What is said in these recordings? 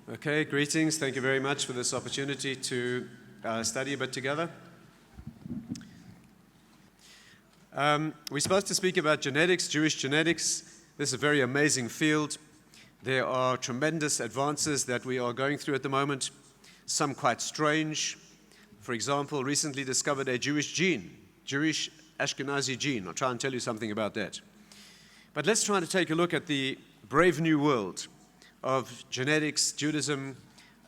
Okay, greetings. Thank you very much for this opportunity to study a bit together. We're supposed to speak about genetics, Jewish genetics. This is a very amazing field. There are tremendous advances that we are going through at the moment, some quite strange. For example, recently discovered a Jewish gene, Jewish Ashkenazi gene. I'll try and tell you something about that. But let's try to take a look at the brave new world of genetics, Judaism,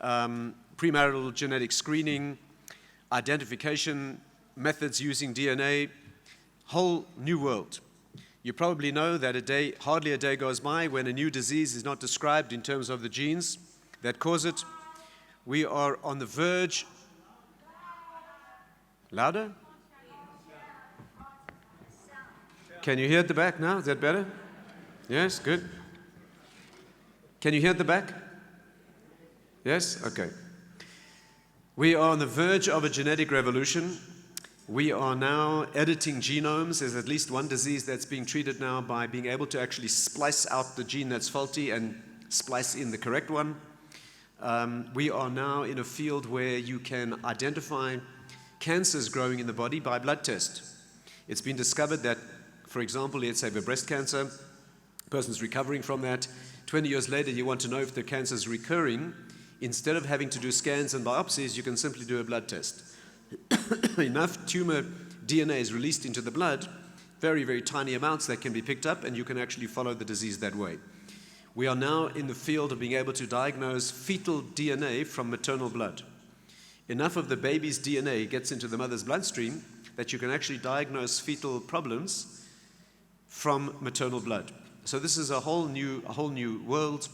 premarital genetic screening, identification methods using DNA, whole new world. You probably know that hardly a day goes by when a new disease is not described in terms of the genes that cause it. We are on the verge. Louder? Can you hear at the back now? Is that better? Yes, good. Can you hear at the back? Yes? Okay. We are on the verge of a genetic revolution. We are now editing genomes. There's at least one disease that's being treated now by being able to actually splice out the gene that's faulty and splice in the correct one. We are now in a field where you can identify cancers growing in the body by blood test. It's been discovered that, for example, let's say a breast cancer, the person's recovering from that. 20 years later, you want to know if the cancer is recurring. Instead of having to do scans and biopsies, you can simply do a blood test. Enough tumor DNA is released into the blood, very, very tiny amounts that can be picked up, and you can actually follow the disease that way. We are now in the field of being able to diagnose fetal DNA from maternal blood. Enough of the baby's DNA gets into the mother's bloodstream that you can actually diagnose fetal problems from maternal blood. So this is a whole new world.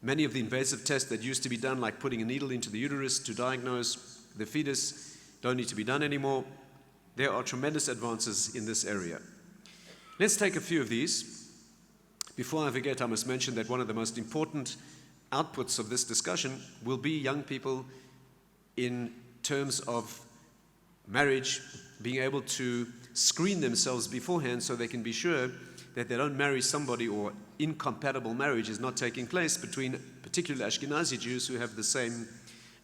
Many of the invasive tests that used to be done, like putting a needle into the uterus to diagnose the fetus, don't need to be done anymore. There are tremendous advances in this area. Let's take a few of these. Before I forget, I must mention that one of the most important outputs of this discussion will be young people in terms of marriage, being able to screen themselves beforehand so they can be sure that they don't marry somebody, or incompatible marriage is not taking place between particularly Ashkenazi Jews who have the same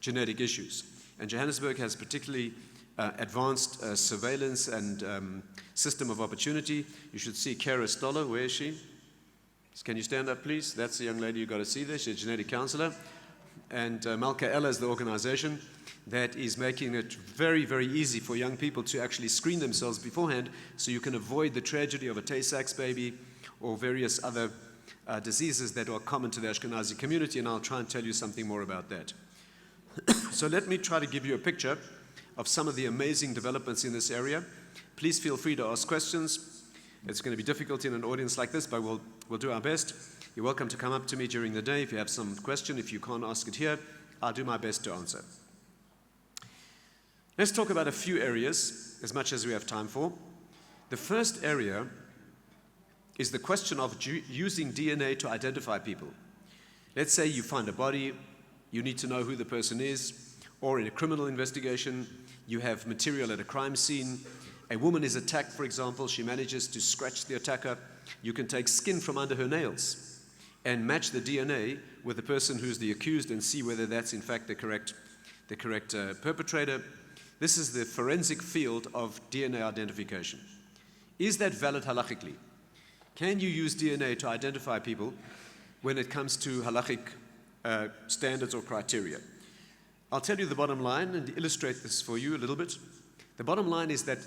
genetic issues. And Johannesburg has particularly advanced surveillance and system of opportunity. You should see Kara Stoller. Where is she? Can you stand up, please? That's the young lady you've got to see there. She's a genetic counselor. And Malka Ella is the organization that is making it very, very easy for young people to actually screen themselves beforehand so you can avoid the tragedy of a Tay-Sachs baby or various other diseases that are common to the Ashkenazi community, and I'll try and tell you something more about that. So let me try to give you a picture of some of the amazing developments in this area. Please feel free to ask questions. It's going to be difficult in an audience like this, but we'll do our best. You're welcome to come up to me during the day if you have some question. If you can't ask it here, I'll do my best to answer. Let's talk about a few areas, as much as we have time for. The first area is the question of using DNA to identify people. Let's say you find a body, you need to know who the person is, or in a criminal investigation, you have material at a crime scene. A woman is attacked, for example, she manages to scratch the attacker. You can take skin from under her nails and match the DNA with the person who's the accused and see whether that's in fact the correct perpetrator. This is the forensic field of DNA identification. Is that valid halachically? Can you use DNA to identify people when it comes to halachic standards or criteria? I'll tell you the bottom line and illustrate this for you a little bit. The bottom line is that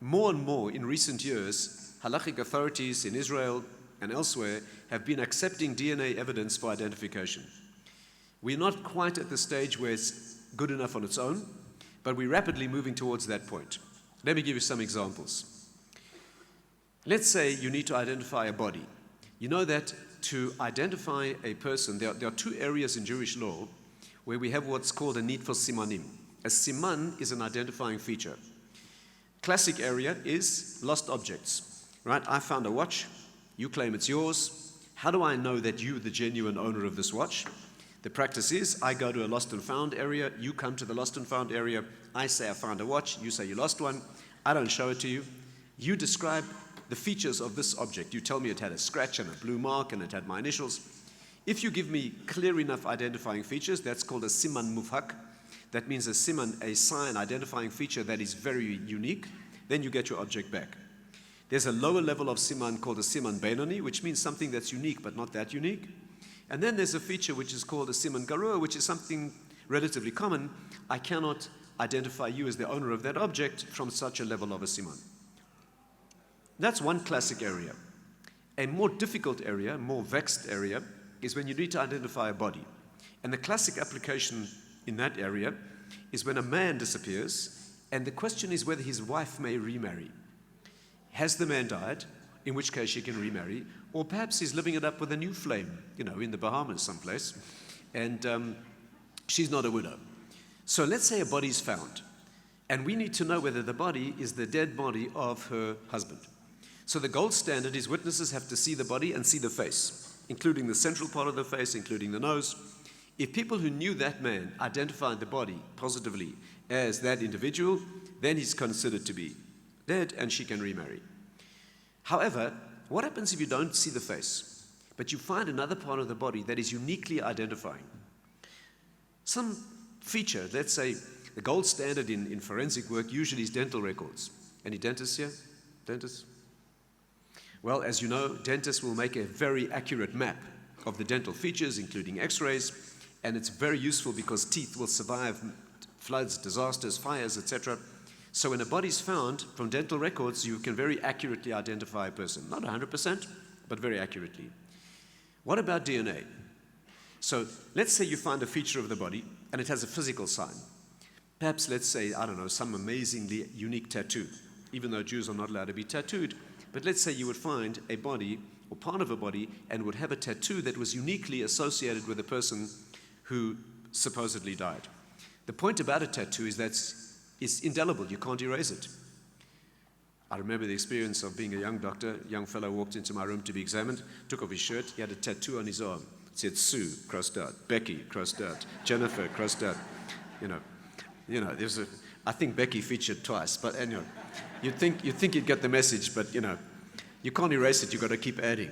more and more in recent years, halachic authorities in Israel and elsewhere have been accepting DNA evidence for identification. We're not quite at the stage where it's good enough on its own, but we're rapidly moving towards that point. Let me give you some examples. Let's say you need to identify a body. You know that to identify a person, there are two areas in Jewish law where we have what's called a need for simanim. A siman is an identifying feature. Classic area is lost objects, right? I found a watch, you claim it's yours. How do I know that you're the genuine owner of this watch? The practice is, I go to a lost and found area, you come to the lost and found area, I say I found a watch, you say you lost one, I don't show it to you. You describe the features of this object. You tell me it had a scratch and a blue mark and it had my initials. If you give me clear enough identifying features, that's called a siman mufhak. That means a siman, a sign identifying feature that is very unique, then you get your object back. There's a lower level of siman called a siman beinoni, which means something that's unique but not that unique. And then there's a feature which is called a siman garua, which is something relatively common. I cannot identify you as the owner of that object from such a level of a siman. That's one classic area. A more difficult area, more vexed area, is when you need to identify a body. And the classic application in that area is when a man disappears, and the question is whether his wife may remarry. Has the man died, in which case she can remarry, or perhaps he's living it up with a new flame, in the Bahamas someplace, and she's not a widow. So let's say a body's found, and we need to know whether the body is the dead body of her husband. So the gold standard is witnesses have to see the body and see the face, including the central part of the face, including the nose. If people who knew that man identified the body positively as that individual, then he's considered to be dead and she can remarry. However, what happens if you don't see the face, but you find another part of the body that is uniquely identifying? Some feature, let's say the gold standard in forensic work usually is dental records. Any dentists here? Dentists? Well, as you know, dentists will make a very accurate map of the dental features, including x-rays, and it's very useful because teeth will survive floods, disasters, fires, etc. So when a body's found from dental records, you can very accurately identify a person. Not 100%, but very accurately. What about DNA? So let's say you find a feature of the body, and it has a physical sign. Perhaps, let's say, I don't know, some amazingly unique tattoo, even though Jews are not allowed to be tattooed. But let's say you would find a body, or part of a body, and would have a tattoo that was uniquely associated with a person who supposedly died. The point about a tattoo is that it's indelible. You can't erase it. I remember the experience of being a young doctor. A young fellow walked into my room to be examined, took off his shirt. He had a tattoo on his arm. It said Sue, crossed out. Becky, crossed out. Jennifer, crossed out. There's I think Becky featured twice, but anyway, you'd think you'd get the message, but you can't erase it. You've got to keep adding.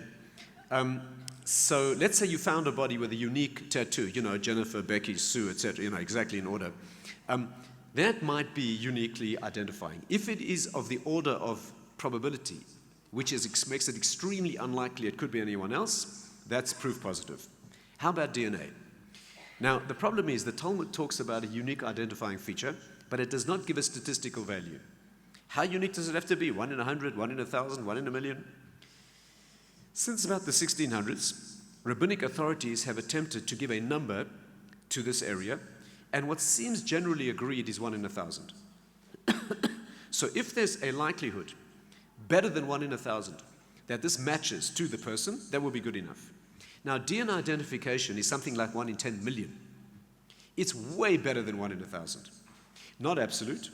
So let's say you found a body with a unique tattoo, Jennifer, Becky, Sue, etc., exactly in order. That might be uniquely identifying. If it is of the order of probability, which makes it extremely unlikely it could be anyone else, that's proof positive. How about DNA? Now, the problem is the Talmud talks about a unique identifying feature, but it does not give a statistical value. How unique does it have to be? 1 in 100, 1 in 1,000, 1 in a million? Since about the 1600s, rabbinic authorities have attempted to give a number to this area, and what seems generally agreed is 1 in 1,000. So if there's a likelihood better than 1 in 1,000 that this matches to the person, that will be good enough. Now, DNA identification is something like 1 in 10 million. It's way better than 1 in 1,000. Not absolute.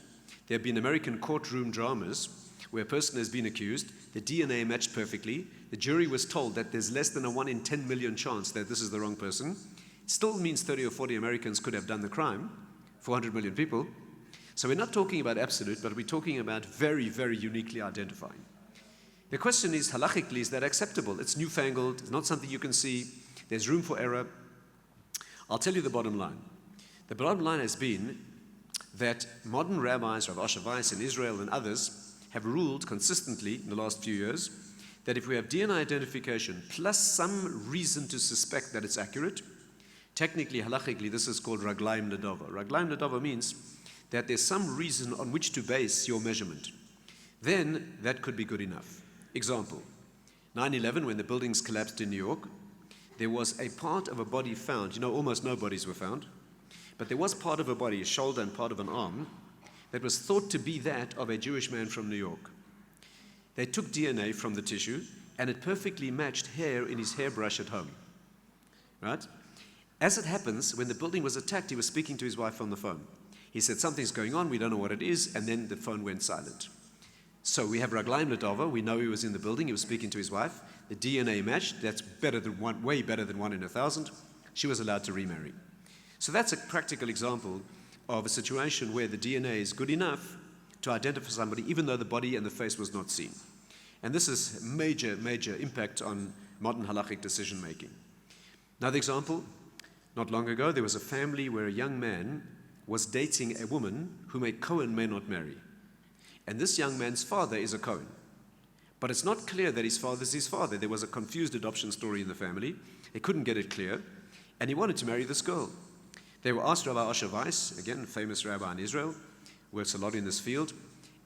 There have been American courtroom dramas where a person has been accused, the DNA matched perfectly, the jury was told that there's less than a 1 in 10 million chance that this is the wrong person. It still means 30 or 40 Americans could have done the crime, 400 million people. So we're not talking about absolute, but we're talking about very, very uniquely identifying. The question is, halachically, is that acceptable? It's newfangled, it's not something you can see, there's room for error. I'll tell you the bottom line. The bottom line has been that modern rabbis, Rav Asher Weiss in Israel and others, have ruled consistently in the last few years that if we have DNA identification plus some reason to suspect that it's accurate, technically, halachically, this is called raglaim ledova. Raglaim ledova means that there's some reason on which to base your measurement. Then that could be good enough. Example, 9/11, when the buildings collapsed in New York, there was a part of a body found. Almost no bodies were found, but there was part of a body, a shoulder and part of an arm, that was thought to be that of a Jewish man from New York. They took DNA from the tissue, and it perfectly matched hair in his hairbrush at home. Right? As it happens, when the building was attacked, he was speaking to his wife on the phone. He said, something's going on, we don't know what it is, and then the phone went silent. So we have raglaim ledova, we know he was in the building, he was speaking to his wife, the DNA matched, that's way better than 1 in 1,000, she was allowed to remarry. So that's a practical example of a situation where the DNA is good enough to identify somebody, even though the body and the face was not seen. And this is major, major impact on modern halachic decision making. Another example, not long ago, there was a family where a young man was dating a woman whom a Cohen may not marry. And this young man's father is a Cohen. But it's not clear that his father is his father. There was a confused adoption story in the family. They couldn't get it clear. And he wanted to marry this girl. They were asked Rabbi Asher Weiss, again, a famous rabbi in Israel, works a lot in this field.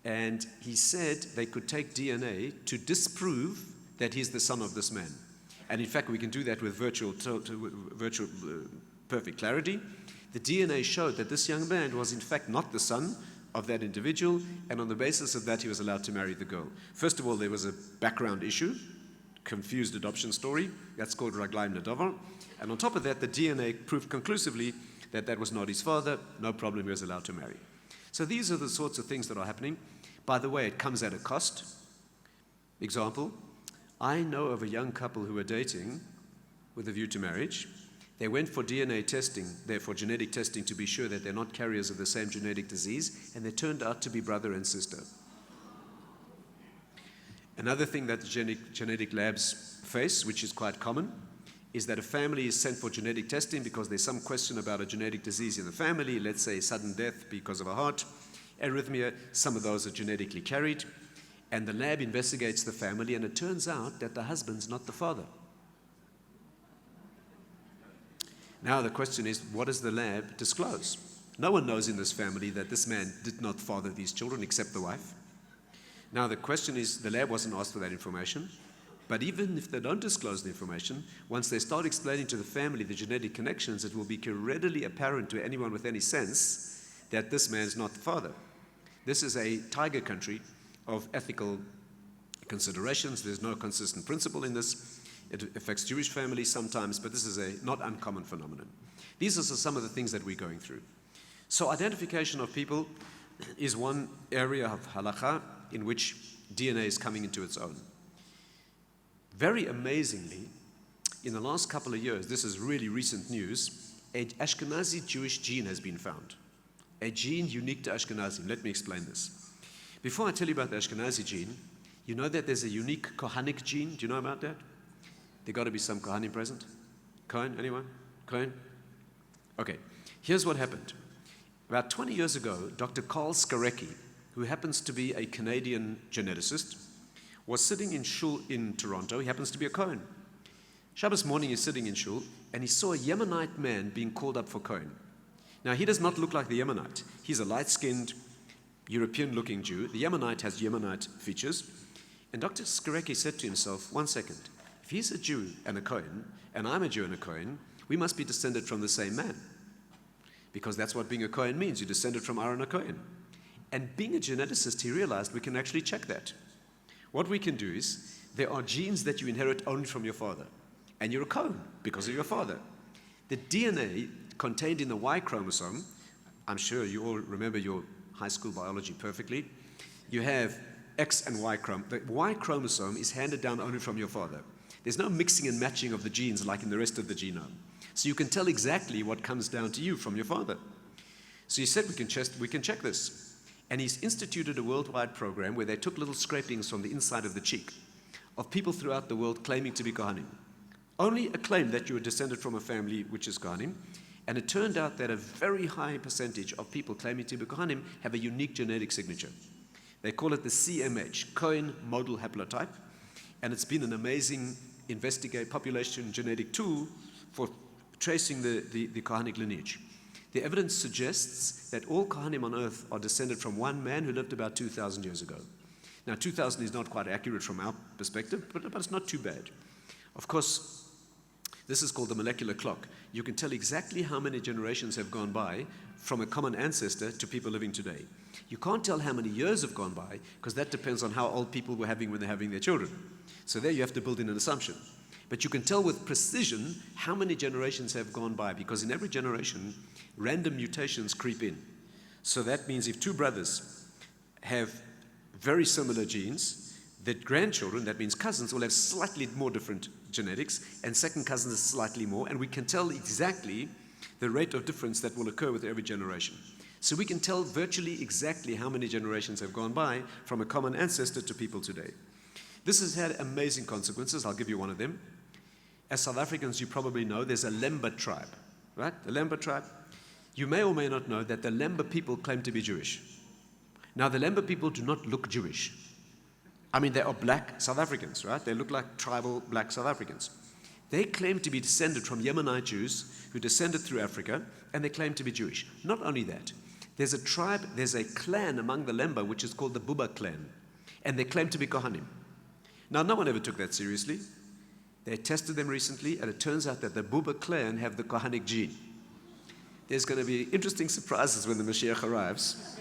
And he said they could take DNA to disprove that he's the son of this man. And in fact, we can do that with virtual perfect clarity. The DNA showed that this young man was in fact not the son of that individual, and on the basis of that, he was allowed to marry the girl. First of all, there was a background issue, confused adoption story. That's called Raglaim Nedavar. And on top of that, the DNA proved conclusively that that was not his father. No problem, he was allowed to marry. So these are the sorts of things that are happening. By the way, it comes at a cost. Example, I know of a young couple who were dating with a view to marriage. They went for DNA testing, therefore genetic testing, to be sure that they're not carriers of the same genetic disease, and they turned out to be brother and sister. Another thing that genetic labs face, which is quite common, is that a family is sent for genetic testing because there's some question about a genetic disease in the family, let's say sudden death because of a heart arrhythmia. Some of those are genetically carried, and the lab investigates the family, and it turns out that the husband's not the father. Now the question is, what does the lab disclose? No one knows in this family that this man did not father these children except the wife. Now the question is, the lab wasn't asked for that information, but even if they don't disclose the information, once they start explaining to the family the genetic connections, it will be readily apparent to anyone with any sense that this man's not the father. This is a tiger country of ethical considerations. There's no consistent principle in this. It affects Jewish families sometimes, but this is a not uncommon phenomenon. These are some of the things that we're going through. So identification of people is one area of halakha in which DNA is coming into its own. Very amazingly, in the last couple of years, this is really recent news, an Ashkenazi Jewish gene has been found. A gene unique to Ashkenazim. Let me explain this. Before I tell you about the Ashkenazi gene, you know that there's a unique Kohanic gene. Do you know about that? There got to be some Kohanim present. Kohen, anyone? Kohen? Okay, here's what happened. About 20 years ago, Dr. Carl Skarecki, who happens to be a Canadian geneticist, was sitting in shul in Toronto. He happens to be a Kohen. Shabbos morning, he's sitting in shul, and he saw a Yemenite man being called up for Kohen. Now, he does not look like the Yemenite. He's a light-skinned, European-looking Jew. The Yemenite has Yemenite features. And Dr. Skarecki said to himself, one second, if he's a Jew and a Kohen, and I'm a Jew and a Kohen, we must be descended from the same man. Because that's what being a Kohen means. You descended from Aaron a Kohen. And being a geneticist, he realized we can actually check that. What we can do is, there are genes that you inherit only from your father. And you're a Kohen because of your father. The DNA contained in the Y chromosome, I'm sure you all remember your high school biology perfectly, you have X and Y chromosome. The Y chromosome is handed down only from your father. There's no mixing and matching of the genes like in the rest of the genome. So you can tell exactly what comes down to you from your father. So he said, we can check this. And he's instituted a worldwide program where they took little scrapings from the inside of the cheek of people throughout the world claiming to be Kohanim. Only a claim that you were descended from a family which is Kohanim. And it turned out that a very high percentage of people claiming to be Kohanim have a unique genetic signature. They call it the CMH, Cohen Model Haplotype. And it's been an amazing population genetic tool for tracing the Kohanic lineage. The evidence suggests that all Kohanim on earth are descended from one man who lived about 2,000 years ago. Now, 2,000 is not quite accurate from our perspective, but it's not too bad. Of course, this is called the molecular clock. You can tell exactly how many generations have gone by from a common ancestor to people living today. You can't tell how many years have gone by because that depends on how old people were having when they're having their children. So there you have to build in an assumption. But you can tell with precision how many generations have gone by because in every generation, random mutations creep in. So that means if two brothers have very similar genes, their grandchildren, that means cousins, will have slightly more different genetics, and second cousins slightly more, and we can tell exactly the rate of difference that will occur with every generation. So we can tell virtually exactly how many generations have gone by from a common ancestor to people today. This has had amazing consequences. I'll give you one of them. As South Africans, you probably know there's a Lemba tribe, right? The Lemba tribe. You may or may not know that the Lemba people claim to be Jewish. Now, the Lemba people do not look Jewish. I mean, they are black South Africans, right? They look like tribal black South Africans. They claim to be descended from Yemenite Jews who descended through Africa, and they claim to be Jewish. Not only that, there's a tribe, there's a clan among the Lemba, which is called the Buba clan, and they claim to be Kohanim. Now, no one ever took that seriously. They tested them recently, and it turns out that the Buba clan have the Kohanic gene. There's going to be interesting surprises when the Mashiach arrives.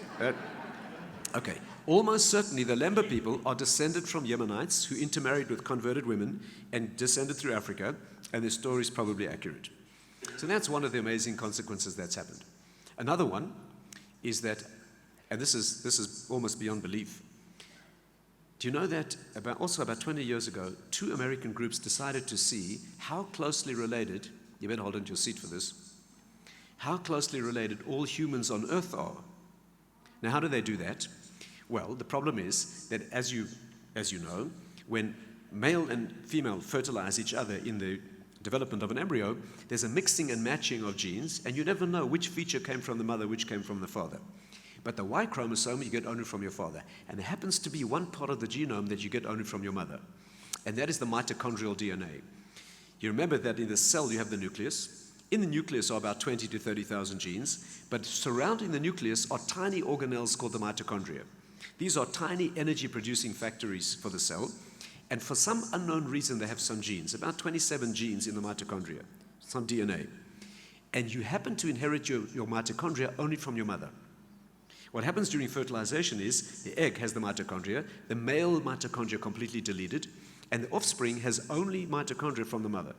Okay, almost certainly the Lemba people are descended from Yemenites who intermarried with converted women and descended through Africa, and their story is probably accurate. So that's one of the amazing consequences that's happened. Another one is that, and this is almost beyond belief, do you know that about 20 years ago, 2 American groups decided to see how closely related, you better hold on to your seat for this, how closely related all humans on Earth are. Now, how do they do that? Well, the problem is that as you know, when male and female fertilize each other in the development of an embryo, there's a mixing and matching of genes, and you never know which feature came from the mother, which came from the father. But the Y chromosome you get only from your father. And there happens to be one part of the genome that you get only from your mother. And that is the mitochondrial DNA. You remember that in the cell you have the nucleus. In the nucleus are about 20 to 30,000 genes, but surrounding the nucleus are tiny organelles called the mitochondria. These are tiny energy-producing factories for the cell, and for some unknown reason they have some genes, about 27 genes in the mitochondria, some DNA. And you happen to inherit your mitochondria only from your mother. What happens during fertilization is the egg has the mitochondria, the male mitochondria completely deleted, and the offspring has only mitochondria from the mother.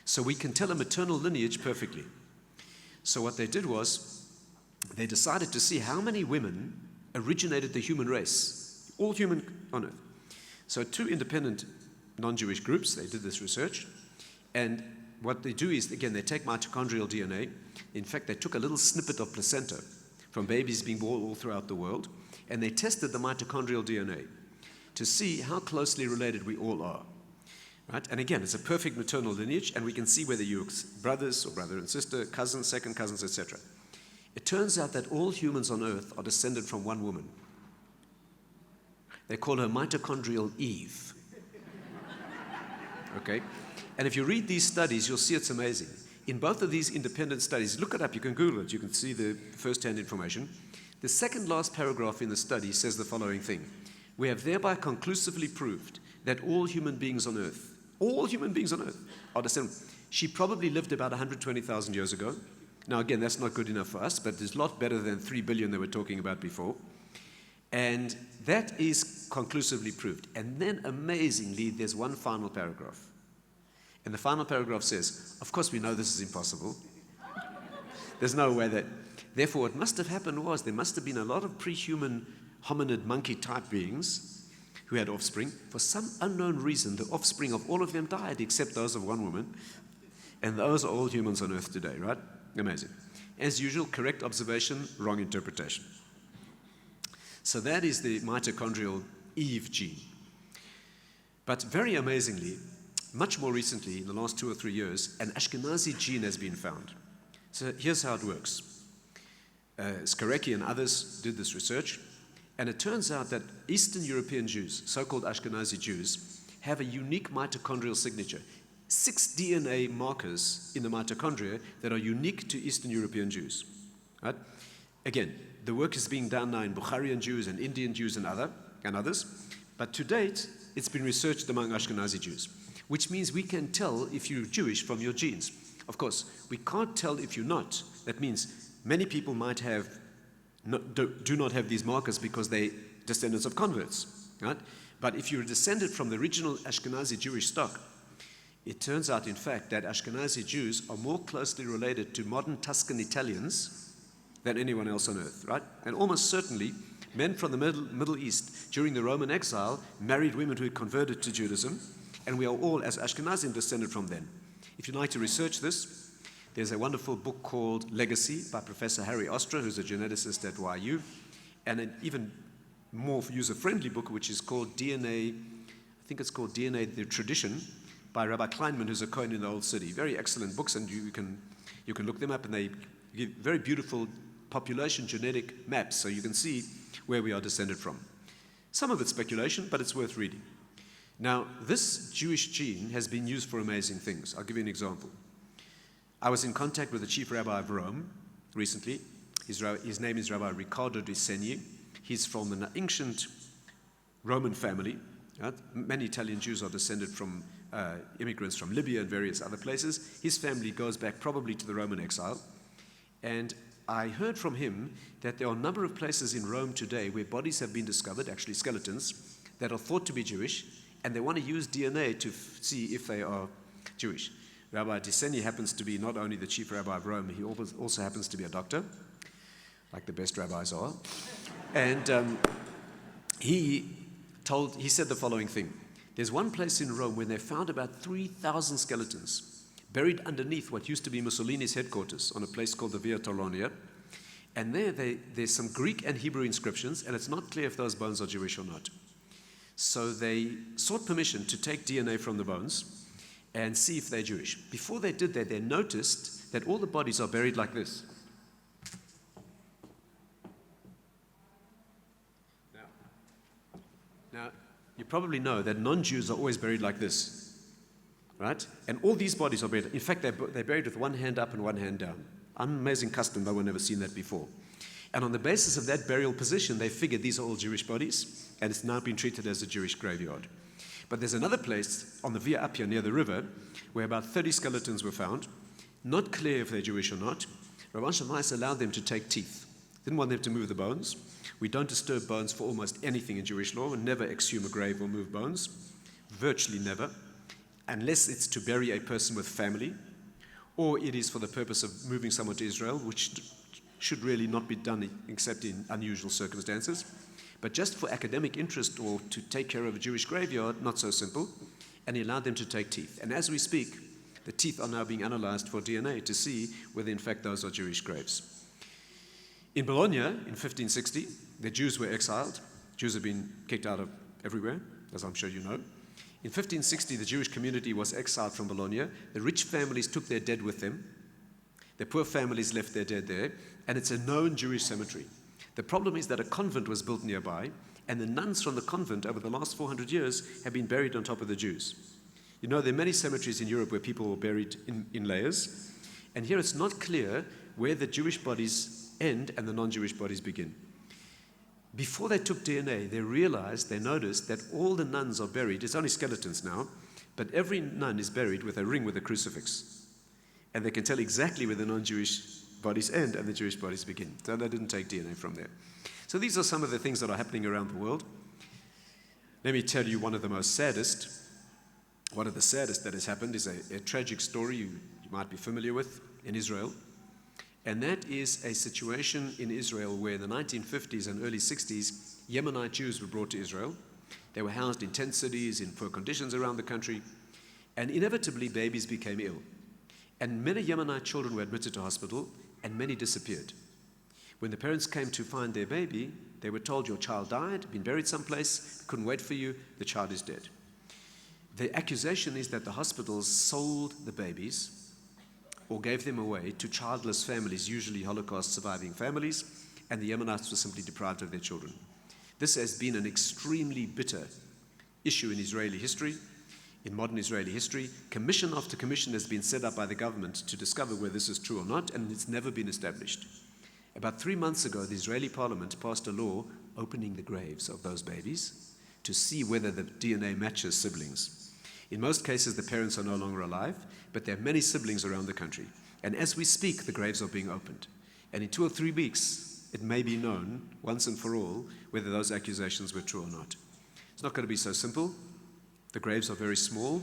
So we can tell a maternal lineage perfectly. So what they did was, they decided to see how many women originated the human race, all human on Earth. So 2 independent non-Jewish groups, they did this research, and what they do is, again, they take mitochondrial DNA. In fact, they took a little snippet of placenta from babies being born all throughout the world, and they tested the mitochondrial DNA to see how closely related we all are. Right? And again, it's a perfect maternal lineage, and we can see whether you're brothers or brother and sister, cousins, second cousins, etc. It turns out that all humans on Earth are descended from one woman. They call her mitochondrial Eve. Okay? And if you read these studies, you'll see it's amazing. In both of these independent studies, look it up, you can Google it, you can see the first-hand information. The second last paragraph in the study says the following thing. We have thereby conclusively proved that all human beings on Earth are descended. She probably lived about 120,000 years ago. Now again, that's not good enough for us, but it's a lot better than 3 billion they were talking about before. And that is conclusively proved. And then amazingly, there's one final paragraph. And the final paragraph says, of course we know this is impossible. There's no way that, therefore what must have happened was there must have been a lot of pre-human hominid monkey type beings who had offspring. For some unknown reason, the offspring of all of them died except those of one woman. And those are all humans on Earth today, right? Amazing. As usual, correct observation, wrong interpretation. So that is the mitochondrial Eve gene. But very amazingly, much more recently, in the last 2 or 3 years, an Ashkenazi gene has been found. So here's how it works. Skarecki and others did this research, and it turns out that Eastern European Jews, so-called Ashkenazi Jews, have a unique mitochondrial signature. 6 DNA markers in the mitochondria that are unique to Eastern European Jews. Right? Again, the work is being done now in Bukharian Jews and Indian Jews and others, but to date, it's been researched among Ashkenazi Jews, which means we can tell if you're Jewish from your genes. Of course, we can't tell if you're not. That means many people might have do not have these markers because they're descendants of converts. Right? But if you're descended from the original Ashkenazi Jewish stock, it turns out, in fact, that Ashkenazi Jews are more closely related to modern Tuscan Italians than anyone else on Earth, right? And almost certainly, men from the Middle East during the Roman exile married women who had converted to Judaism, and we are all, as Ashkenazim, descended from them. If you'd like to research this, there's a wonderful book called Legacy by Professor Harry Ostra, who's a geneticist at YU, and an even more user-friendly book, which is called DNA, I think it's called DNA, The Tradition, by Rabbi Kleinman, who's a Kohen in the Old City. Very excellent books, and you can look them up, and they give very beautiful population genetic maps, so you can see where we are descended from. Some of it's speculation, but it's worth reading. Now, this Jewish gene has been used for amazing things. I'll give you an example. I was in contact with the chief rabbi of Rome recently. His name is Rabbi Riccardo di Segni. He's from an ancient Roman family. Right? Many Italian Jews are descended from immigrants from Libya and various other places. His family goes back probably to the Roman exile. And I heard from him that there are a number of places in Rome today where bodies have been discovered, actually skeletons, that are thought to be Jewish, and they want to use DNA to see if they are Jewish. Rabbi di Segni happens to be not only the chief rabbi of Rome, he also happens to be a doctor, like the best rabbis are. And he said the following thing. There's one place in Rome where they found about 3,000 skeletons buried underneath what used to be Mussolini's headquarters on a place called the Via Torlonia. And there's some Greek and Hebrew inscriptions, and it's not clear if those bones are Jewish or not. So they sought permission to take DNA from the bones and see if they're Jewish. Before they did that, they noticed that all the bodies are buried like this. Now, you probably know that non-Jews are always buried like this, right? And all these bodies are buried. In fact, they're buried with one hand up and one hand down. Amazing custom, no one ever seen that before. And on the basis of that burial position, they figured these are all Jewish bodies, and it's now been treated as a Jewish graveyard. But there's another place on the Via Appia near the river where about 30 skeletons were found. Not clear if they're Jewish or not. Rabban Shammai allowed them to take teeth. Didn't want them to move the bones. We don't disturb bones for almost anything in Jewish law, and never exhume a grave or move bones. Virtually never. Unless it's to bury a person with family, or it is for the purpose of moving someone to Israel, which should really not be done except in unusual circumstances. But just for academic interest or to take care of a Jewish graveyard, not so simple. And he allowed them to take teeth. And as we speak, the teeth are now being analyzed for DNA to see whether in fact those are Jewish graves. In Bologna, in 1560, the Jews were exiled. Jews have been kicked out of everywhere, as I'm sure you know. In 1560, the Jewish community was exiled from Bologna. The rich families took their dead with them. The poor families left their dead there, and it's a known Jewish cemetery. The problem is that a convent was built nearby, and the nuns from the convent over the last 400 years have been buried on top of the Jews. You know, there are many cemeteries in Europe where people were buried in layers, and here it's not clear where the Jewish bodies end and the non-Jewish bodies begin. Before they took DNA, they noticed that all the nuns are buried. It's only skeletons now, but every nun is buried with a ring with a crucifix. And they can tell exactly where the non-Jewish bodies end and the Jewish bodies begin. So they didn't take DNA from there. So these are some of the things that are happening around the world. Let me tell you one of the saddest that has happened is a tragic story you might be familiar with in Israel. And that is a situation in Israel where in the 1950s and early 60s, Yemenite Jews were brought to Israel. They were housed in tent cities, in poor conditions around the country, and inevitably babies became ill. And many Yemenite children were admitted to hospital, and many disappeared. When the parents came to find their baby, they were told, your child died, been buried someplace, couldn't wait for you, the child is dead. The accusation is that the hospitals sold the babies or gave them away to childless families, usually Holocaust-surviving families, and the Yemenites were simply deprived of their children. This has been an extremely bitter issue in Israeli history, in modern Israeli history. Commission after commission has been set up by the government to discover whether this is true or not, and it's never been established. About 3 months ago, the Israeli parliament passed a law opening the graves of those babies to see whether the DNA matches siblings. In most cases, the parents are no longer alive, but there are many siblings around the country. And as we speak, the graves are being opened. And in 2 or 3 weeks, it may be known, once and for all, whether those accusations were true or not. It's not going to be so simple. The graves are very small.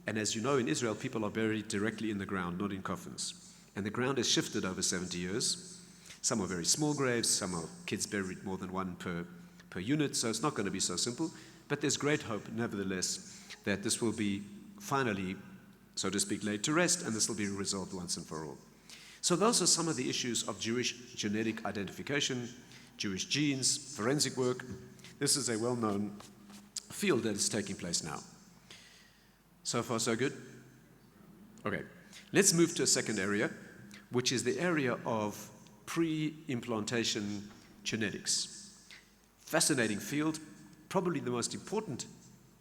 And as you know, in Israel, people are buried directly in the ground, not in coffins. And the ground has shifted over 70 years. Some are very small graves. Some are kids buried more than one per unit. So it's not going to be so simple. But there's great hope, nevertheless, that this will be finally, so to speak, laid to rest, and this will be resolved once and for all. So those are some of the issues of Jewish genetic identification, Jewish genes, forensic work. This is a well-known field that is taking place now. So far, so good? Okay. Let's move to a second area, which is the area of pre-implantation genetics. Fascinating field, probably the most important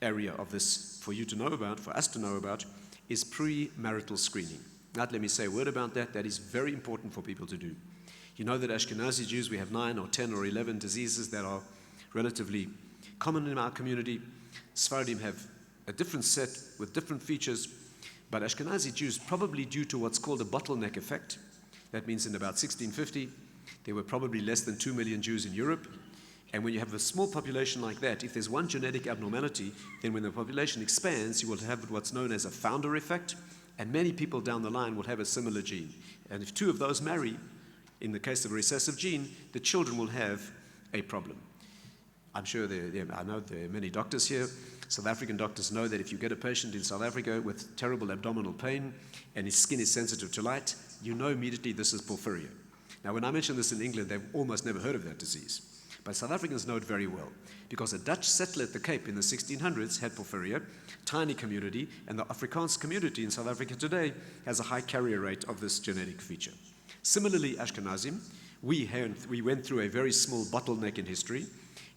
area of this for you to know about, for us to know about, is premarital screening. Now, let me say a word about that. That is very important for people to do. You know that Ashkenazi Jews, we have 9 or 10 or 11 diseases that are relatively common in our community. Sephardim have a different set with different features, but Ashkenazi Jews, probably due to what's called a bottleneck effect, that means in about 1650, there were probably less than 2 million Jews in Europe. And when you have a small population like that, if there's one genetic abnormality, then when the population expands, you will have what's known as a founder effect, and many people down the line will have a similar gene. And if 2 of those marry, in the case of a recessive gene, the children will have a problem. I'm sure I know there are many doctors here. South African doctors know that if you get a patient in South Africa with terrible abdominal pain and his skin is sensitive to light, you know immediately this is porphyria. Now, when I mention this in England, they've almost never heard of that disease. But South Africans know it very well, because a Dutch settler at the Cape in the 1600s had porphyria, tiny community, and the Afrikaans community in South Africa today has a high carrier rate of this genetic feature. Similarly, Ashkenazim, we went through a very small bottleneck in history,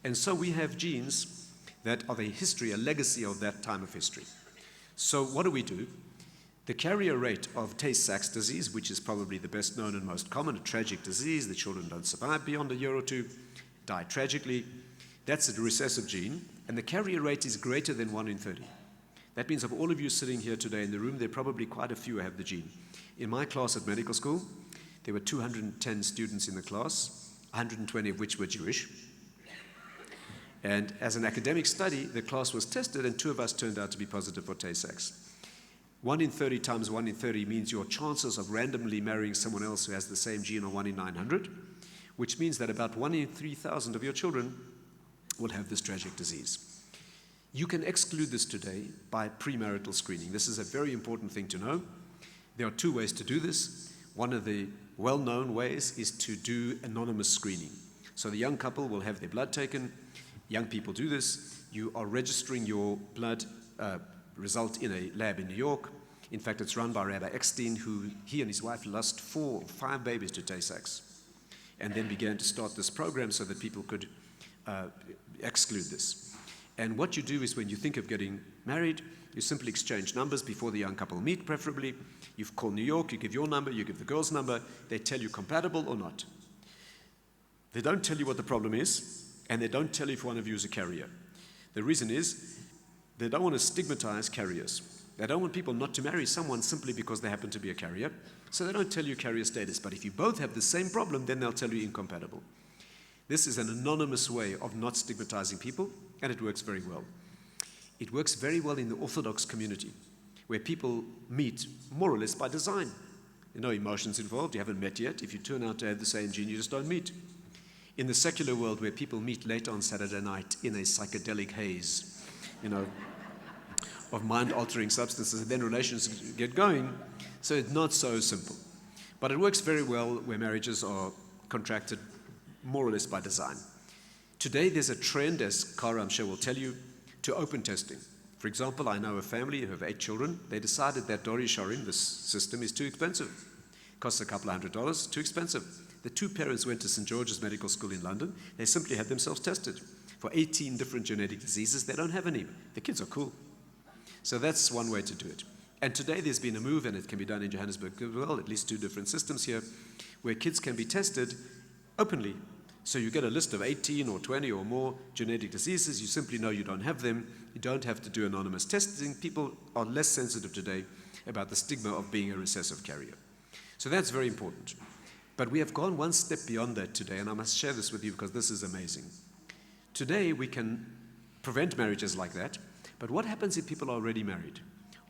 and so we have genes that are the history, a legacy of that time of history. So what do? The carrier rate of Tay-Sachs disease, which is probably the best known and most common, a tragic disease, the children don't survive beyond a year or 2, die tragically, that's a recessive gene, and the carrier rate is greater than 1 in 30. That means of all of you sitting here today in the room, there are probably quite a few who have the gene. In my class at medical school, there were 210 students in the class, 120 of which were Jewish. And as an academic study, the class was tested, and 2 of us turned out to be positive for Tay-Sachs. 1 in 30 times 1 in 30 means your chances of randomly marrying someone else who has the same gene are 1 in 900, which means that about 1 in 3,000 of your children will have this tragic disease. You can exclude this today by premarital screening. This is a very important thing to know. There are 2 ways to do this. One of the well-known ways is to do anonymous screening. So the young couple will have their blood taken. Young people do this. You are registering your blood result in a lab in New York. In fact, it's run by Rabbi Eckstein, he and his wife lost 4 or 5 babies to Tay-Sachs, and then began to start this program so that people could exclude this. And what you do is, when you think of getting married, you simply exchange numbers before the young couple meet, preferably. You call New York, you give your number, you give the girl's number, they tell you compatible or not. They don't tell you what the problem is, and they don't tell you if one of you is a carrier. The reason is, they don't want to stigmatize carriers. They don't want people not to marry someone simply because they happen to be a carrier, so they don't tell you carrier status. But if you both have the same problem, then they'll tell you incompatible. This is an anonymous way of not stigmatizing people, and it works very well. It works very well in the Orthodox community, where people meet more or less by design. There are no emotions involved, you haven't met yet. If you turn out to have the same gene, you just don't meet. In the secular world, where people meet late on Saturday night in a psychedelic haze, of mind-altering substances, and then relations get going, so it's not so simple. But it works very well where marriages are contracted more or less by design. Today, there's a trend, as Kara, I'm sure, will tell you, to open testing. For example, I know a family who have 8 children. They decided that Dori Sharim, this system, is too expensive. It costs a couple $100, too expensive. The 2 parents went to St. George's Medical School in London. They simply had themselves tested for 18 different genetic diseases. They don't have any. The kids are cool. So that's one way to do it. And today there's been a move, and it can be done in Johannesburg as well, at least 2 different systems here, where kids can be tested openly. So you get a list of 18 or 20 or more genetic diseases. You simply know you don't have them. You don't have to do anonymous testing. People are less sensitive today about the stigma of being a recessive carrier. So that's very important. But we have gone one step beyond that today, and I must share this with you because this is amazing. Today we can prevent marriages like that, but what happens if people are already married?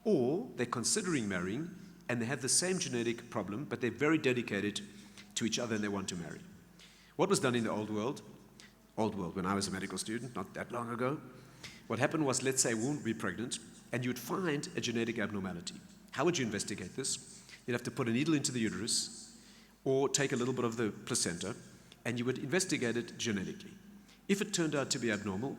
Or they're considering marrying and they have the same genetic problem, but they're very dedicated to each other and they want to marry. What was done in the old world, when I was a medical student, not that long ago, what happened was, let's say a woman would be pregnant, and you'd find a genetic abnormality. How would you investigate this? You'd have to put a needle into the uterus, or take a little bit of the placenta, and you would investigate it genetically. If it turned out to be abnormal,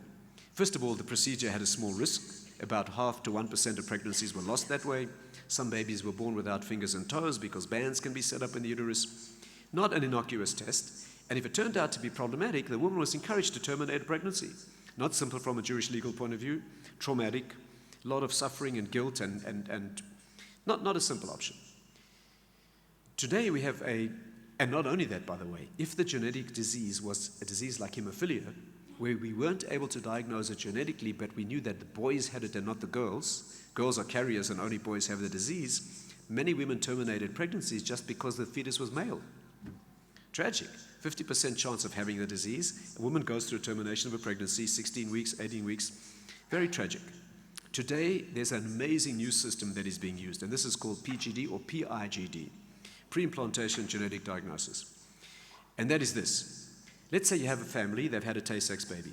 first of all, the procedure had a small risk. About 0.5 to 1% of pregnancies were lost that way. Some babies were born without fingers and toes because bands can be set up in the uterus. Not an innocuous test. And if it turned out to be problematic, the woman was encouraged to terminate a pregnancy. Not simple from a Jewish legal point of view, traumatic, a lot of suffering and guilt, and not a simple option. Today we have and not only that, by the way, if the genetic disease was a disease like hemophilia, where we weren't able to diagnose it genetically, but we knew that the boys had it and not the girls are carriers and only boys have the disease, many women terminated pregnancies just because the fetus was male. Tragic. 50% chance of having the disease. A woman goes through a termination of a pregnancy, 16 weeks, 18 weeks. Very tragic. Today, there's an amazing new system that is being used, and this is called PGD or PIGD, Pre-implantation Genetic Diagnosis. And that is this. Let's say you have a family, they've had a Tay-Sachs baby.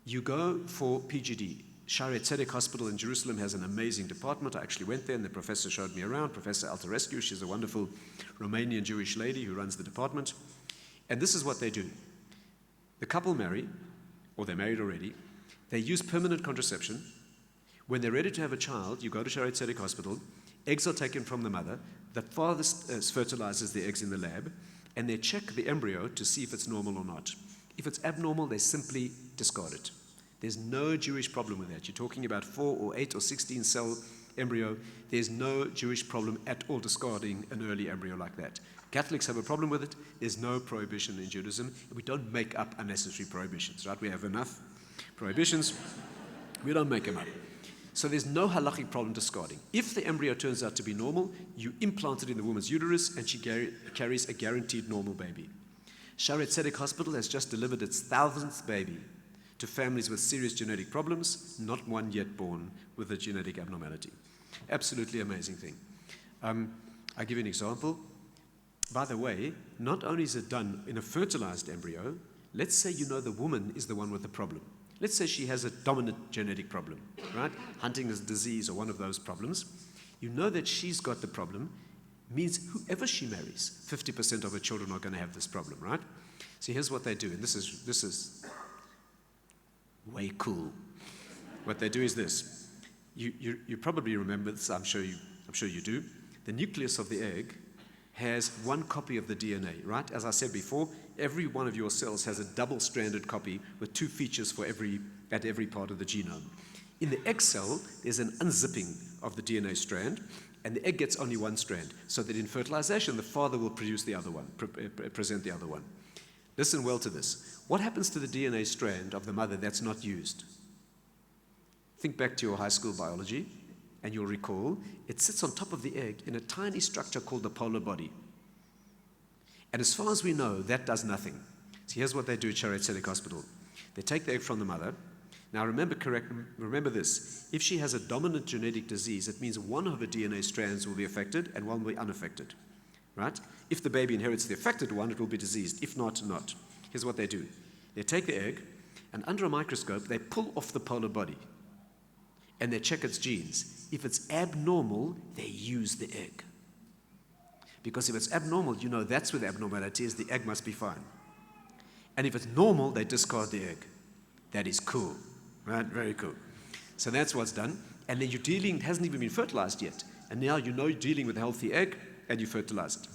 You go for PGD. Shaare Tzedek Hospital in Jerusalem has an amazing department. I actually went there and the professor showed me around, Professor Altarescu. She's a wonderful Romanian Jewish lady who runs the department. And this is what they do. The couple marry, or they're married already. They use permanent contraception. When they're ready to have a child, you go to Shaare Tzedek Hospital. Eggs are taken from the mother. The father fertilizes the eggs in the lab, and they check the embryo to see if it's normal or not. If it's abnormal, they simply discard it. There's no Jewish problem with that. You're talking about 4 or 8 or 16 cell embryo. There's no Jewish problem at all discarding an early embryo like that. Catholics have a problem with it. There's no prohibition in Judaism. We don't make up unnecessary prohibitions, right? We have enough prohibitions. We don't make them up. So there's no halachic problem discarding. If the embryo turns out to be normal, you implant it in the woman's uterus and she carries a guaranteed normal baby. Shaare Tzedek Hospital has just delivered its 1,000th baby to families with serious genetic problems, not one yet born with a genetic abnormality. Absolutely amazing thing. I'll give you an example. By the way, not only is it done in a fertilized embryo, let's say you know the woman is the one with the problem. Let's say she has a dominant genetic problem, right? Huntington's disease or one of those problems. You know that she's got the problem, means whoever she marries, 50% of her children are going to have this problem, right? So here's what they do, and this is way cool. What they do is this. You probably remember this, I'm sure you do. The nucleus of the egg has one copy of the DNA, right? As I said before, every one of your cells has a double-stranded copy with 2 features at every part of the genome. In the egg cell, there's an unzipping of the DNA strand, and the egg gets only one strand, so that in fertilization, the father will produce the other one, present the other one. Listen well to this. What happens to the DNA strand of the mother that's not used? Think back to your high school biology, and you'll recall it sits on top of the egg in a tiny structure called the polar body. And as far as we know, that does nothing. So here's what they do at Shaare Tzedek Hospital. They take the egg from the mother. Now remember this. If she has a dominant genetic disease, it means one of her DNA strands will be affected and one will be unaffected. Right? If the baby inherits the affected one, it will be diseased. If not, not. Here's what they do. They take the egg, and under a microscope, they pull off the polar body. And they check its genes. If it's abnormal, they use the egg. Because if it's abnormal, you know that's where the abnormality is. The egg must be fine. And if it's normal, they discard the egg. That is cool. Right? Very cool. So that's what's done. And then it hasn't even been fertilized yet. And now you know you're dealing with a healthy egg, and you fertilize it.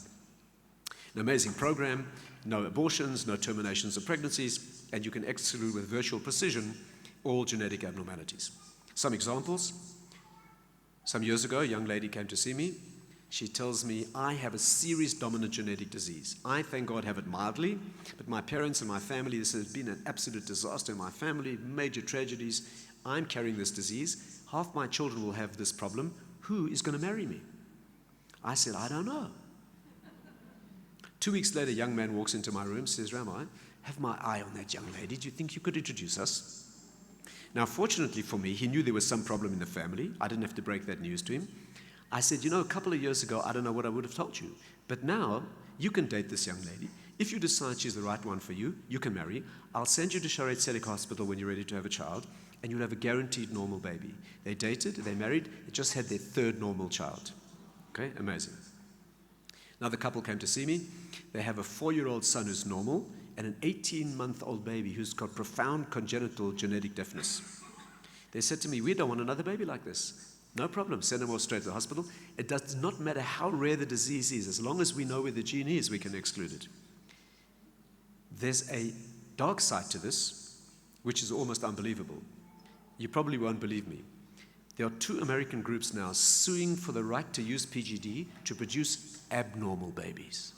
An amazing program, no abortions, no terminations of pregnancies, and you can exclude with virtual precision all genetic abnormalities. Some examples. Some years ago, a young lady came to see me. She tells me, I have a serious dominant genetic disease. I, thank God, have it mildly, but my parents and my family, this has been an absolute disaster in my family, major tragedies. I'm carrying this disease. Half my children will have this problem. Who is going to marry me? I said, I don't know. 2 weeks later, a young man walks into my room, says, Rabbi, have my eye on that young lady. Do you think you could introduce us? Now, fortunately for me, he knew there was some problem in the family. I didn't have to break that news to him. I said, a couple of years ago, I don't know what I would have told you. But now, you can date this young lady. If you decide she's the right one for you, you can marry. I'll send you to Shaare Tzedek Hospital when you're ready to have a child, and you'll have a guaranteed normal baby. They dated, they married, they just had their 3rd normal child. Okay, amazing. Another couple came to see me. They have a 4-year-old son who's normal, and an 18-month-old baby who's got profound congenital genetic deafness. They said to me, we don't want another baby like this. No problem, send them all straight to the hospital. It does not matter how rare the disease is, as long as we know where the gene is, we can exclude it. There's a dark side to this, which is almost unbelievable. You probably won't believe me. There are 2 American groups now suing for the right to use PGD to produce abnormal babies.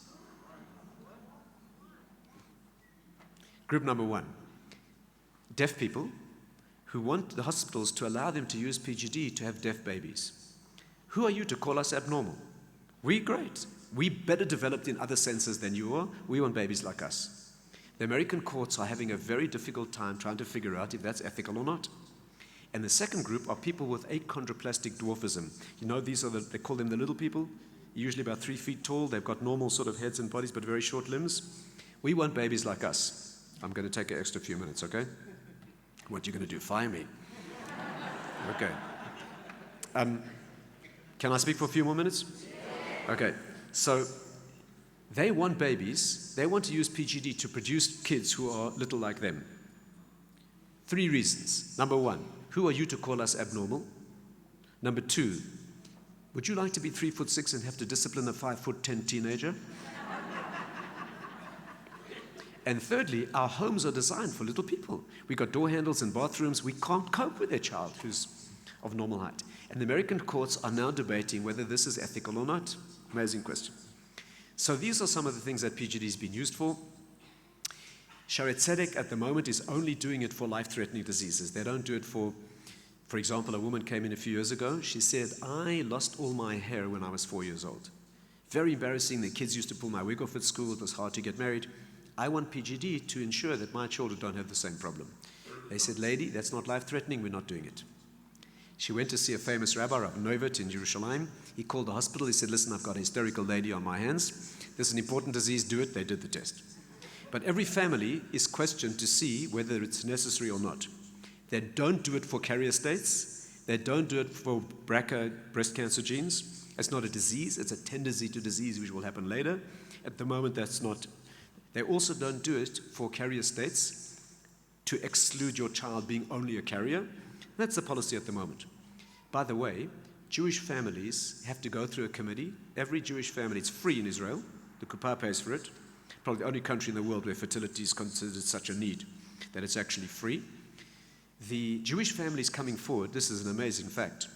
Group number 1, deaf people who want the hospitals to allow them to use PGD to have deaf babies. Who are you to call us abnormal? We're great. We're better developed in other senses than you are. We want babies like us. The American courts are having a very difficult time trying to figure out if that's ethical or not. And the second group are people with achondroplastic dwarfism. You know, these are they call them the little people, usually about 3 feet tall. They've got normal sort of heads and bodies, but very short limbs. We want babies like us. I'm going to take an extra few minutes, okay? What are you going to do? Fire me? Okay. Can I speak for a few more minutes? Okay. So they want babies. They want to use PGD to produce kids who are little like them. 3 reasons. Number 1, who are you to call us abnormal? Number 2, would you like to be 3'6" and have to discipline a 5'10" teenager? And thirdly, our homes are designed for little people. We've got door handles and bathrooms. We can't cope with a child who's of normal height. And the American courts are now debating whether this is ethical or not. Amazing question. So these are some of the things that PGD has been used for. Shaare Zedek at the moment is only doing it for life-threatening diseases. They don't do it for example, a woman came in a few years ago. She said, I lost all my hair when I was 4 years old. Very embarrassing. The kids used to pull my wig off at school. It was hard to get married. I want PGD to ensure that my children don't have the same problem. They said, lady, that's not life-threatening. We're not doing it. She went to see a famous rabbi, Rabbi Novet in Jerusalem. He called the hospital. He said, listen, I've got a hysterical lady on my hands. This is an important disease. Do it. They did the test. But every family is questioned to see whether it's necessary or not. They don't do it for carrier states. They don't do it for BRCA, breast cancer genes. It's not a disease. It's a tendency to disease, which will happen later. At the moment, that's not. They also don't do it for carrier states to exclude your child being only a carrier. That's the policy at the moment. By the way, Jewish families have to go through a committee. Every Jewish family, it's free in Israel. The Kuppah pays for it. Probably the only country in the world where fertility is considered such a need, that it's actually free. The Jewish families coming forward, this is an amazing fact.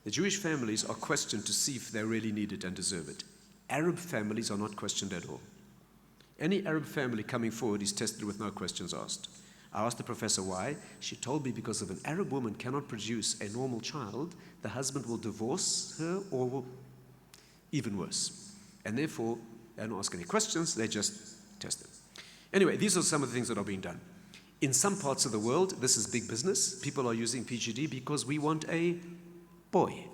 The Jewish families are questioned to see if they really need it and deserve it. Arab families are not questioned at all. Any Arab family coming forward is tested with no questions asked. I asked the professor why. She told me because if an Arab woman cannot produce a normal child, the husband will divorce her or will, even worse. And therefore, they don't ask any questions, they just test it. Anyway, these are some of the things that are being done. In some parts of the world, this is big business. People are using PGD because we want a boy,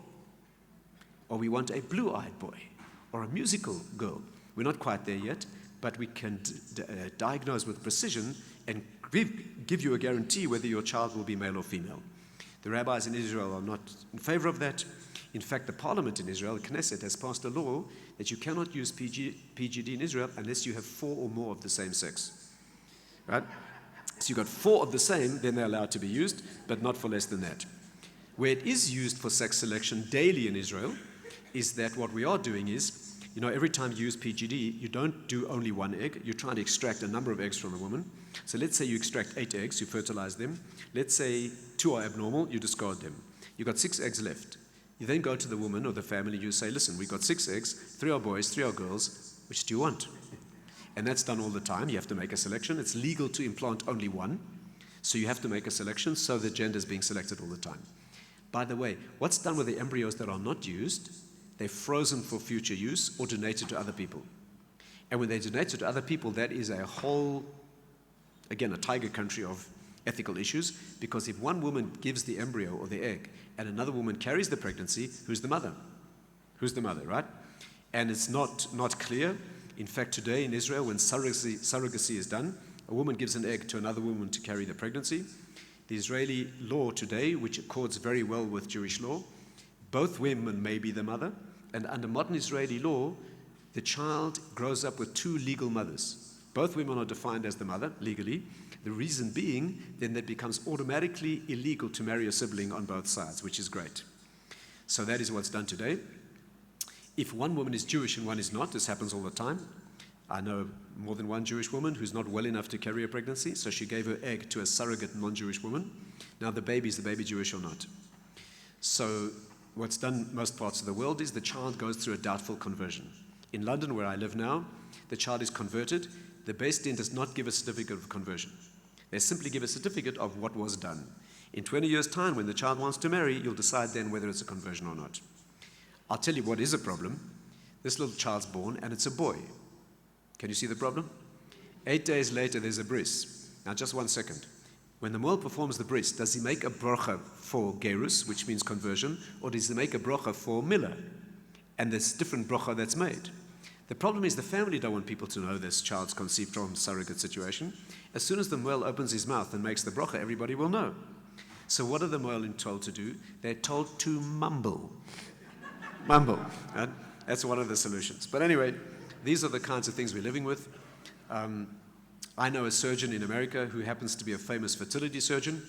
or we want a blue-eyed boy, or a musical girl. We're not quite there yet, but we can diagnose with precision and give you a guarantee whether your child will be male or female. The rabbis in Israel are not in favor of that. In fact, the parliament in Israel, the Knesset, has passed a law that you cannot use PGD in Israel unless you have 4 or more of the same sex. Right? So you've got 4 of the same, then they're allowed to be used, but not for less than that. Where it is used for sex selection daily in Israel is that what we are doing is, you know, every time you use PGD, you don't do only 1 egg. You're trying to extract a number of eggs from a woman. So let's say you extract 8 eggs, you fertilize them. Let's say 2 are abnormal, you discard them. You've got 6 eggs left. You then go to the woman or the family, you say, listen, we've got 6 eggs, 3 are boys, 3 are girls, which do you want? And that's done all the time. You have to make a selection. It's legal to implant only 1. So you have to make a selection, so the gender is being selected all the time. By the way, what's done with the embryos that are not used? They're frozen for future use or donated to other people. And when they're donated to other people, that is a whole, again, a tiger country of ethical issues, because if one woman gives the embryo or the egg and another woman carries the pregnancy, who's the mother? Who's the mother, right? And it's not clear. In fact, today in Israel, when surrogacy is done, a woman gives an egg to another woman to carry the pregnancy. The Israeli law today, which accords very well with Jewish law, both women may be the mother, and under modern Israeli law, the child grows up with 2 legal mothers. Both women are defined as the mother, legally. The reason being, then it becomes automatically illegal to marry a sibling on both sides, which is great. So that is what's done today. If one woman is Jewish and one is not, this happens all the time. I know more than one Jewish woman who's not well enough to carry a pregnancy, so she gave her egg to a surrogate non-Jewish woman. Now the baby, is the baby Jewish or not? So what's done in most parts of the world is the child goes through a doubtful conversion. In London, where I live now, the child is converted. The Beis Din does not give a certificate of conversion. They simply give a certificate of what was done. In 20 years' time, when the child wants to marry, you'll decide then whether it's a conversion or not. I'll tell you what is a problem. This little child's born, and it's a boy. Can you see the problem? 8 days later, there's a bris. Now, just 1 second. When the Moel performs the bris, does he make a brocha for gerus, which means conversion, or does he make a brocha for milah? And there's different brocha that's made. The problem is the family don't want people to know this child's conceived from surrogate situation. As soon as the Moel opens his mouth and makes the brocha, everybody will know. So what are the Moel told to do? They're told to mumble. Mumble. Right? That's one of the solutions. But anyway, these are the kinds of things we're living with. I know a surgeon in America who happens to be a famous fertility surgeon.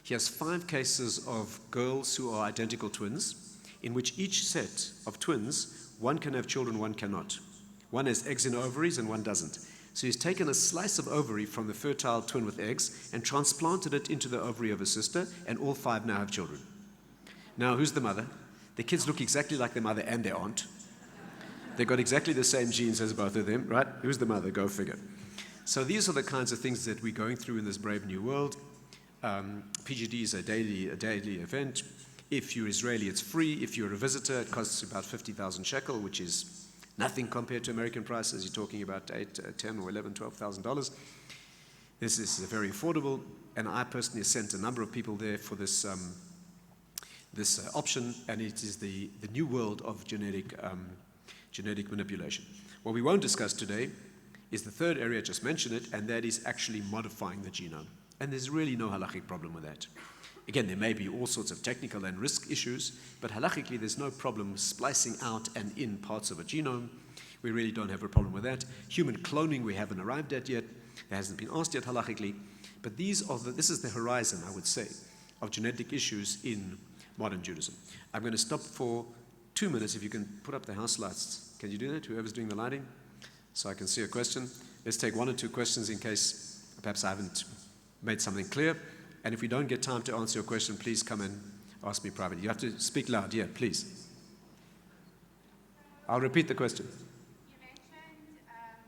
He has 5 cases of girls who are identical twins, in which each set of twins, one can have children, one cannot. One has eggs in ovaries and one doesn't. So he's taken a slice of ovary from the fertile twin with eggs and transplanted it into the ovary of a sister, and all 5 now have children. Now, who's the mother? The kids look exactly like their mother and their aunt. They've got exactly the same genes as both of them, right? Who's the mother? Go figure. So these are the kinds of things that we're going through in this brave new world. PGD is a daily event. If you're Israeli, it's free. If you're a visitor, it costs about 50,000 shekel, which is nothing compared to American prices. You're talking about $8, $10, or $11, $12,000. This is very affordable, and I personally sent a number of people there for this option, and it is the new world of genetic manipulation. What we won't discuss today is the third area, I just mentioned it, and that is actually modifying the genome. And there's really no halachic problem with that. Again, there may be all sorts of technical and risk issues, but halachically there's no problem splicing out and in parts of a genome. We really don't have a problem with that. Human cloning we haven't arrived at yet. It hasn't been asked yet halachically. But this is the horizon, I would say, of genetic issues in modern Judaism. I'm going to stop for 2 minutes. If you can put up the house lights. Can you do that, whoever's doing the lighting? So I can see a question. Let's take 1 or 2 questions in case perhaps I haven't made something clear. And if we don't get time to answer your question, please come and ask me privately. You have to speak loud. Yeah, please. I'll repeat the question. You mentioned that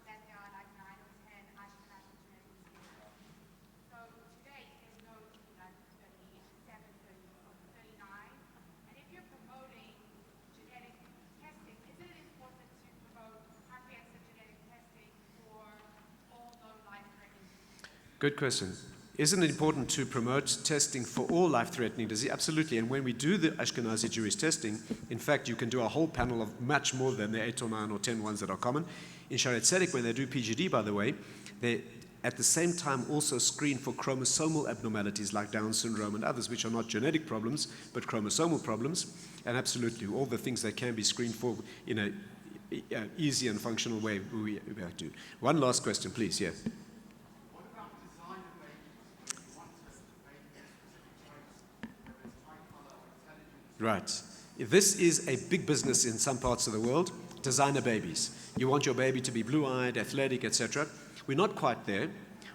there are like 9 or 10 Ashkenazi genetics. So today there's no like 37, 39. And if you're promoting genetic testing, isn't it important to promote comprehensive genetic testing for all known life-threatening diseases? Good question. Isn't it important to promote testing for all life-threatening disease? Absolutely. And when we do the Ashkenazi Jewish testing, in fact, you can do a whole panel of much more than the 8 or 9 or 10 ones that are common. In Sharet Tzedek, when they do PGD, by the way, they at the same time also screen for chromosomal abnormalities like Down syndrome and others, which are not genetic problems, but chromosomal problems. And absolutely, all the things that can be screened for in an easy and functional way, we have to do. One last question, please. Yeah. Right. This is a big business in some parts of the world, designer babies. You want your baby to be blue-eyed, athletic, etc. We're not quite there.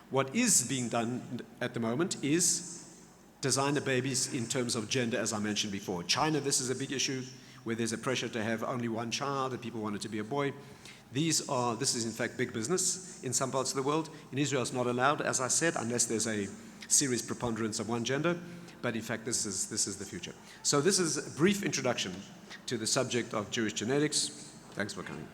What is being done at the moment is designer babies in terms of gender, as I mentioned before. China, this is a big issue, where there's a pressure to have only one child and people want it to be a boy. This is in fact big business in some parts of the world. In Israel, it's not allowed, as I said, unless there's a serious preponderance of one gender. But in fact, this is the future. So this is a brief introduction to the subject of Jewish genetics. Thanks for coming.